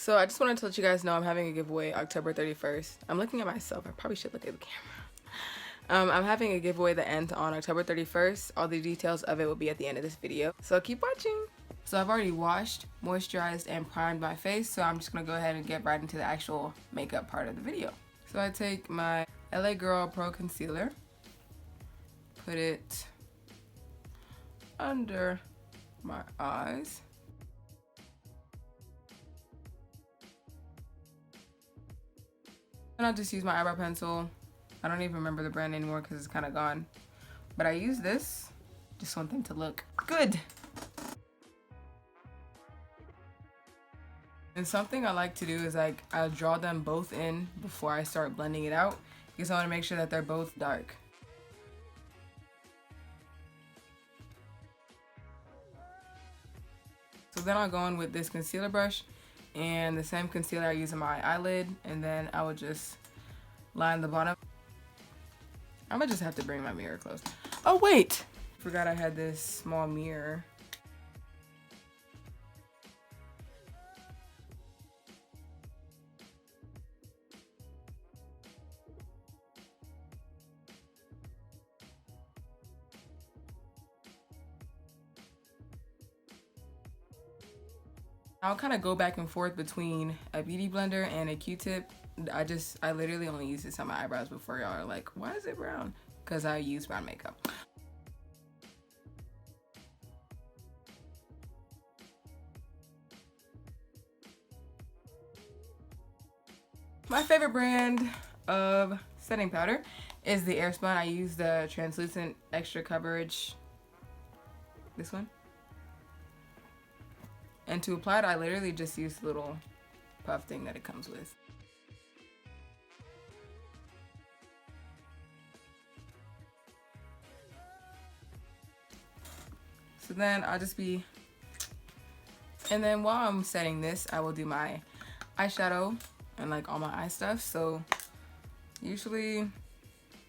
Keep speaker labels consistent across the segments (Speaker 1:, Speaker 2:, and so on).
Speaker 1: So I just wanted to let you guys know I'm having a giveaway October 31st. I'm looking at myself. I probably should look at the camera. I'm having a giveaway that ends on October 31st. All the details of it will be at the end of this video. So keep watching. So I've already washed, moisturized, and primed my face. So I'm just going to go ahead and get right into the actual makeup part of the video. So I take my LA Girl Pro Concealer. Put it under my eyes. And I'll just use my eyebrow pencil. I don't even remember the brand anymore because it's kind of gone. But I use this. Just want them to look good. And something I like to do is I'll draw them both in before I start blending it out because I want to make sure that they're both dark. So then I'll go in with this concealer brush and the same concealer I use on my eyelid, and then I would just line the bottom. I'm gonna just have to bring my mirror close. Oh wait! Forgot I had this small mirror. I'll kind of go back and forth between a beauty blender and a Q-tip. I literally only use this on my eyebrows before y'all are like, why is it brown? Because I use brown makeup. My favorite brand of setting powder is the Airspun. I use the translucent extra coverage, this one. And to apply it, I literally just use the little puff thing that it comes with. So then I'll just be, and then while I'm setting this, I will do my eyeshadow and like all my eye stuff. So usually,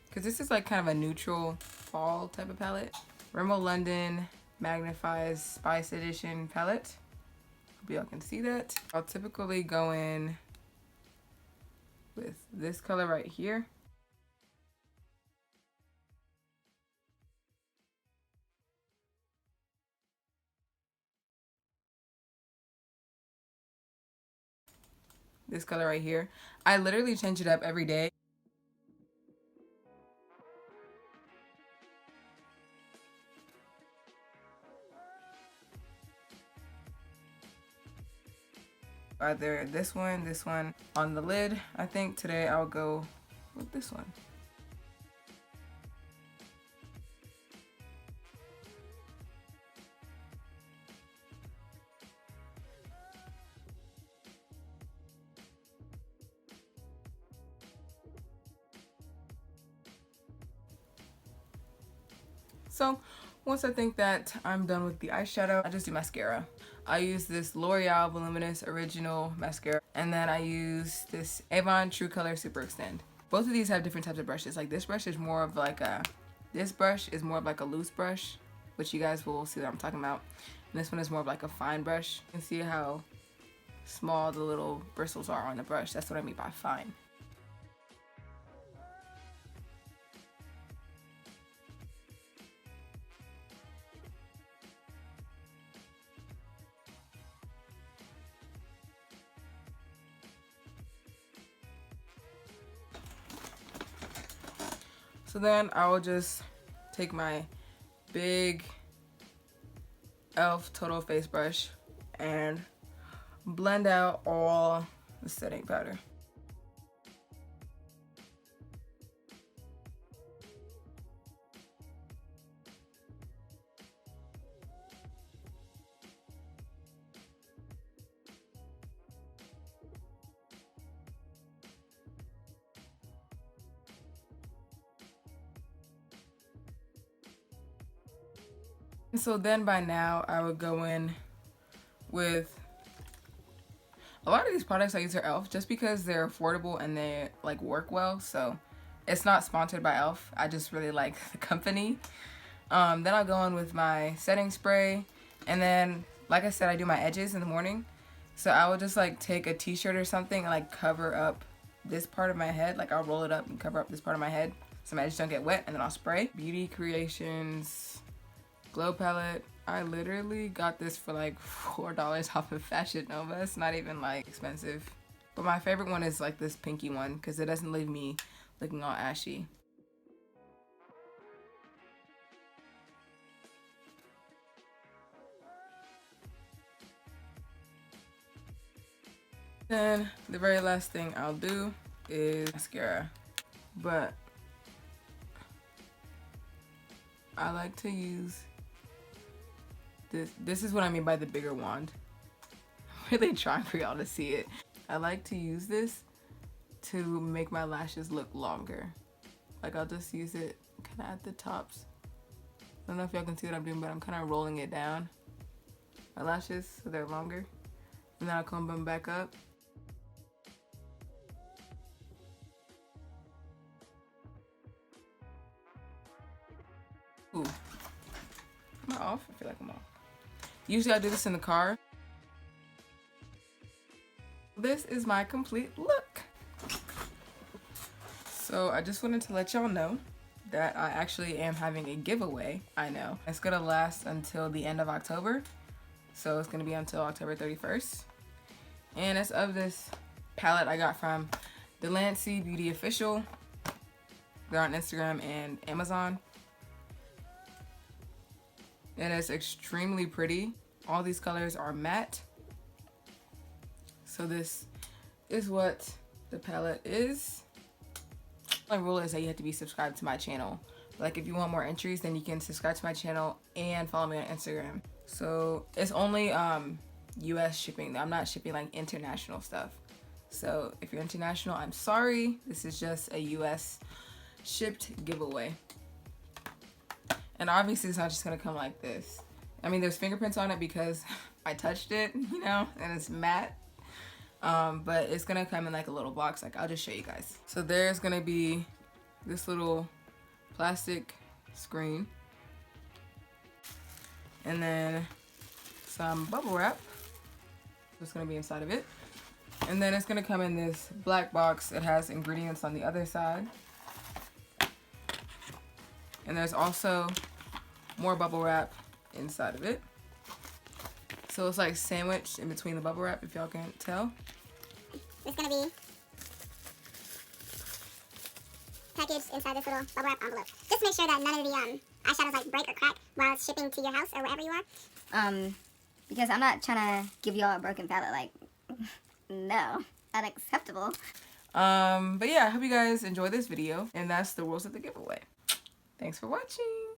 Speaker 1: because this is like kind of a neutral fall type of palette, Rimmel London Magnifies Spice Edition palette. Hope y'all can see that. I'll typically go in with this color right here. This color right here. I literally change it up every day. Either this one on the lid. I think today I'll go with this one. So once I think that I'm done with the eyeshadow, I just do mascara. I use this L'Oreal Voluminous Original Mascara, and then I use this Avon True Color Super Extend. Both of these have different types of brushes. Like this brush is more of like a, this brush is more of like a loose brush, which you guys will see what I'm talking about. And this one is more of like a fine brush. You can see how small the little bristles are on the brush. That's what I mean by fine. So then I will just take my big e.l.f. Total Face Brush and blend out all the setting powder. So then by now I would go in with a lot of these products I use are e.l.f. just because they're affordable and they like work well. So it's not sponsored by e.l.f. I just really like the company. Then I'll go in with my setting spray, and then like I said, I do my edges in the morning. So I would just like take a t-shirt or something and like cover up this part of my head. Like I'll roll it up and cover up this part of my head so my edges don't get wet, and then I'll spray. Beauty Creations Glow Palette. I literally got this for like $4 off of Fashion Nova. It's not even like expensive. But my favorite one is like this pinky one because it doesn't leave me looking all ashy. Then the very last thing I'll do is mascara. But I like to use this. This is what I mean by the bigger wand. I'm really trying for y'all to see it. I like to use this to make my lashes look longer. Like I'll just use it kind of at the tops. I don't know if y'all can see what I'm doing, but I'm kind of rolling it down. My lashes so they're longer. And then I'll comb them back up. Ooh. Am I off? I feel like I'm off. Usually I do this in the car. This is my complete look. So I just wanted to let y'all know that I actually am having a giveaway. I know. It's gonna last until the end of October. So it's gonna be until October 31st. And it's of this palette I got from Delancey Beauty Official. They're on Instagram and Amazon. And it's extremely pretty. All these colors are matte. So this is what the palette is. My rule is that you have to be subscribed to my channel. Like if you want more entries, then you can subscribe to my channel and follow me on Instagram. So it's only US shipping. I'm not shipping like international stuff. So if you're international, I'm sorry. This is just a US shipped giveaway. And obviously it's not just gonna come like this. I mean, there's fingerprints on it because I touched it, you know, and it's matte. But it's gonna come in like a little box. Like I'll just show you guys. So there's gonna be this little plastic screen. And then some bubble wrap. It's gonna be inside of it. And then it's gonna come in this black box. It has ingredients on the other side. And there's also more bubble wrap inside of it. So it's like sandwiched in between the bubble wrap, if y'all can't tell.
Speaker 2: It's gonna be packaged inside this little bubble wrap envelope. Just to make sure that none of the eyeshadows like break or crack while it's shipping to your house or wherever you are. Because I'm not trying to give y'all a broken palette. Like, no, unacceptable.
Speaker 1: But yeah, I hope you guys enjoy this video, and that's the rules of the giveaway. Thanks for watching.